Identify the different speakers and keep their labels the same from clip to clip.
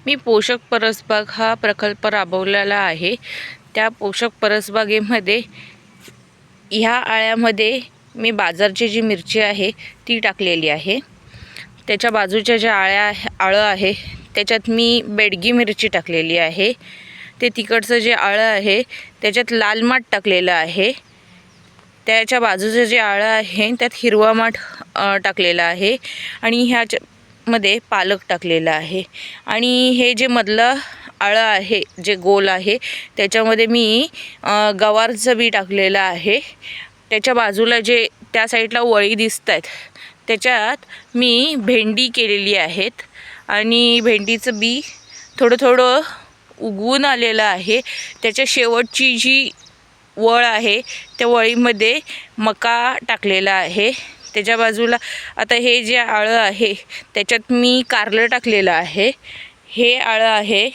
Speaker 1: मी पोषक परसबाग हा प्रकल्प राबवलेला आहे। त्या पोषक परसबागेमध्ये ह्या आळ्यामध्ये मी बाजारची जी मिरची आहे ती टाकलेली आहे। त्याच्या बाजूच्या ज्या आळं आहे त्याच्यात मी बेडगी मिरची टाकलेली आहे। ते तिकडचं जे आळं आहे त्याच्यात लाल माठ टाकलेलं आहे। त्याच्या बाजूचं जे आळं आहे त्यात हिरवा माठ टाकलेला आहे आणि ह्यामध्ये पालक टाकलेला आहे। आणि हे जे मधलं आळं आहे जे गोल आहे त्याच्यामध्ये मी गवारचं बी टाकलेलं आहे। त्याच्या बाजूला जे त्या साईडला वळी दिसतात त्याच्यात मी भेंडी केलेली आहेत आणि भेंडीचं बी थोडं थोडं उगवून आलेलं आहे। त्याच्या शेवटची जी वळ आहे त्या वळीमध्ये मका टाकलेला आहे। त्याच्या बाजूला आता हे जे आळं आहे त्याच्यात मी कारलं टाकलेलं आहे। हे आळं आहे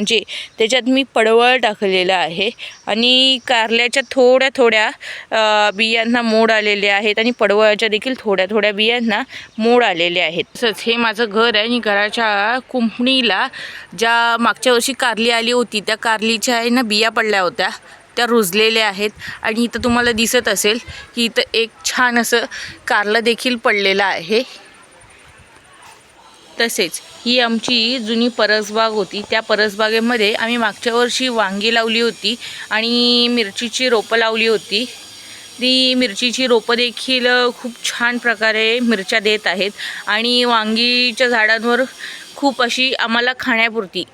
Speaker 1: जे त्याच्यात मी पडवळ टाकलेलं आहे आणि कारल्याच्या थोड्या थोड्या बियांना मोड आलेले आहेत आणि पडवळाच्या देखील थोड्या थोड्या बियांना मोड आलेले आहेत। तसंच हे माझं घर आहे आणि घराच्या कुंपणीला ज्या मागच्या वर्षी कारली आली होती त्या कारलीच्या आहे ना बिया पडल्या होत्या त्या रुजलेल्या आहेत आणि इथं तुम्हाला दिसत असेल की इथं एक छान असं कारलं देखील पडलेलं आहे। तसेच ही आमची जुनी परसबाग होती। त्या परसबागेमध्ये आम्ही मागच्या वर्षी वांगी लावली होती आणि मिरचीची रोपं लावली होती। ती मिरचीची रोपं देखील खूप छान प्रकारे मिरच्या देत आहेत आणि वांगीच्या झाडांवर खूप अशी आम्हाला खाण्यापुरती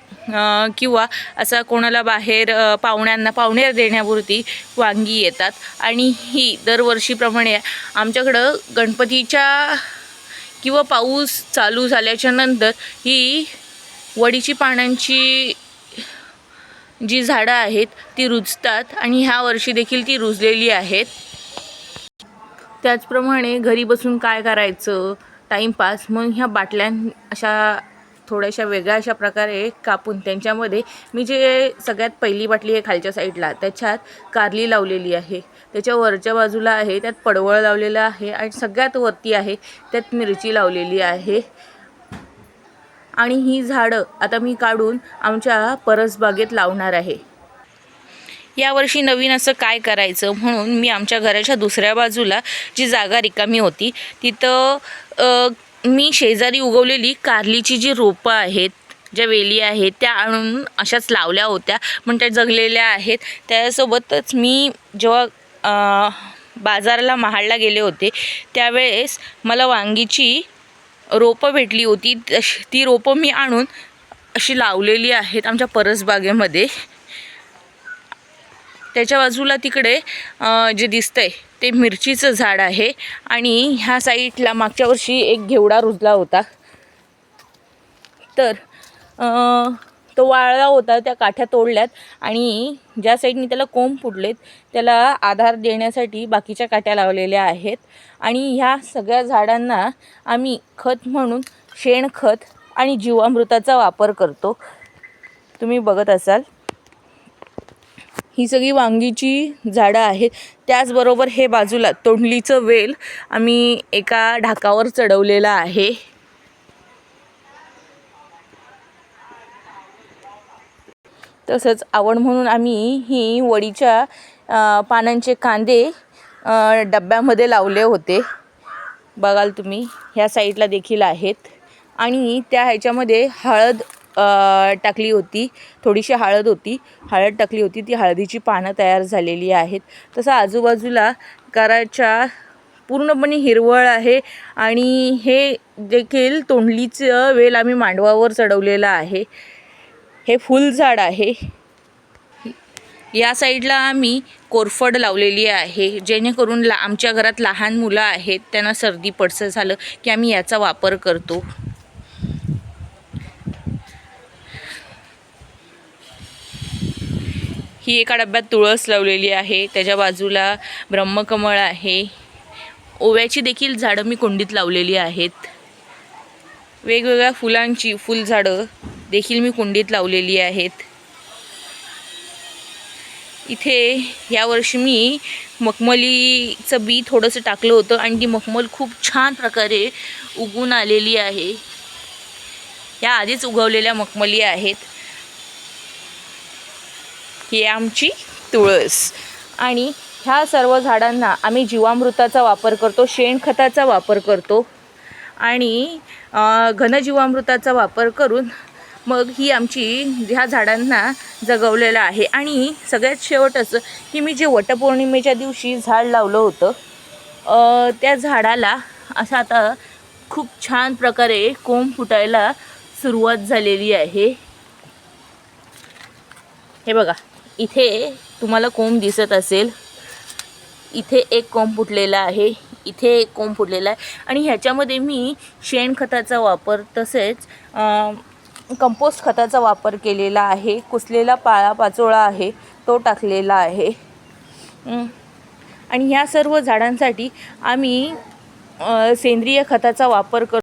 Speaker 1: किंवा असा कोणाला बाहेर पाहुण्या देण्यापुरती वांगी येतात। आणि ही दरवर्षीप्रमाणे आमच्याकडं गणपतीच्या किंवा पाऊस चालू झाल्याच्या नंतर ही वडीची पानांची जी झाडं आहेत ती रुजतात आणि ह्या वर्षी देखील ती रुजलेली आहेत। त्याचप्रमाणे घरी बसून काय करायचं टाईमपास, मग ह्या बाटल्या अशा थोड्याशा वेगळ्या अशा प्रकारे कापून त्यांच्यामध्ये मी जे सगळ्यात पहिली बाटली आहे खालच्या साईडला त्याच्यात कारली लावलेली आहे। त्याच्या वरच्या बाजूला आहे त्यात पडवळ लावलेलं आहे आणि सगळ्यात वरती आहे त्यात मिरची लावलेली आहे। आणि ही झाडं आता मी काढून आमच्या परसबागेत लावणार आहे। यावर्षी नवीन असं काय करायचं म्हणून मी आमच्या घराच्या दुसऱ्या बाजूला जी जागा रिकामी होती तिथं मी शेजारी उगवलेली कारलीची जी रोपं आहेत ज्या वेली आहेत त्या आणून अशाच लावल्या होत्या पण त्या जगलेल्या आहेत। त्यासोबतच मी जेव्हा बाजाराला महाडला गेले होते त्यावेळेस मला वांगीची रोपं भेटली होती। ती रोपं मी आणून अशी लावलेली आहेत आमच्या परसबागेमध्ये। त्याच्या बाजूला तिकडे जे दिसतंय ते मिरचीचं झाड आहे आणि ह्या साईडला मागच्या वर्षी एक घेवडा रुजला होता तर तो वाळला होता, त्या काठ्या तोडल्यात आणि ज्या साईडनी त्याला कोंब फुटलेत त्याला आधार देण्यासाठी बाकीच्या काठ्या लावलेल्या आहेत। आणि ह्या सगळ्या झाडांना आम्ही खत म्हणून शेणखत आणि जीवामृताचा वापर करतो। तुम्ही बघत असाल ही सगळी वांगीची झाडं आहेत। त्याचबरोबर हे बाजूला तोंडलीचं वेल आम्ही एका ढाकावर चढवलेलं आहे। तसंच आवड म्हणून आम्ही ही वडीच्या पानांचे कांदे डब्यामध्ये लावले होते। बघाल तुम्ही ह्या साईडला देखील आहेत आणि त्या ह्याच्यामध्ये हळद टाकली होती, थोडीशी हळद टाकली होती, ती हळदीची पानं तयार झालेली आहेत। तसं आजूबाजूला घराच्या पूर्णपणे हिरवळ आहे आणि हे देखील तोंडलीचं वेल आम्ही मांडवावर चढवलेलं आहे। हे फुलझाड आहे। या साईडला आम्ही कोरफड लावलेली आहे जेणेकरून आमच्या घरात लहान मुलं आहेत त्यांना सर्दी पडसं झालं की आम्ही याचा वापर करतो। ही एका डब्यात तुळस लावलेली आहे, त्याच्या बाजूला ब्रह्मकमळ आहे। ओव्याची देखील झाडं मी कुंडीत लावलेली आहेत। वेगवेगळ्या फुलांची फुलझाडं देखील मी कुंडीत लावलेली आहेत। इथे यावर्षी मी मखमलीचं बी थोडंसं टाकलं होतं आणि ती मखमल खूप छान प्रकारे उगवून आलेली आहे। ह्या आधीच उगवलेल्या मखमली आहेत. ही आमची तुळस. आणि ह्या सर्व झाडांना आम्ही जीवामृताचा वापर करतो, शेणखताचा वापर करतो आणि घनजीवामृताचा वापर करून मग ही आमची ह्या झाडांना जगवलेलं आहे. आणि सगळ्यात शेवटच की मी जे वटपौर्णिमेच्या दिवशी झाड लावलं होतं, त्या झाडाला असं आता खूप छान प्रकारे कोंब फुटायला सुरुवात झालेली आहे. हे बघा, इथे तुम्हाला कोंब दिसत असेल. इथे एक कोंब फुटलेला आहे, इथे एक कोंब फुटलेला आहे. आणि ह्याच्यामध्ये मी शेणखताचा वापर तसेच कंपोस्ट खताचा वापर केलेला आहे. कुसलेला पालापाचोळा आहे तो टाकलेला आहे. आणि ह्या सर्व झाडांसाठी आम्ही सेंद्रिय खताचा वापर करतो.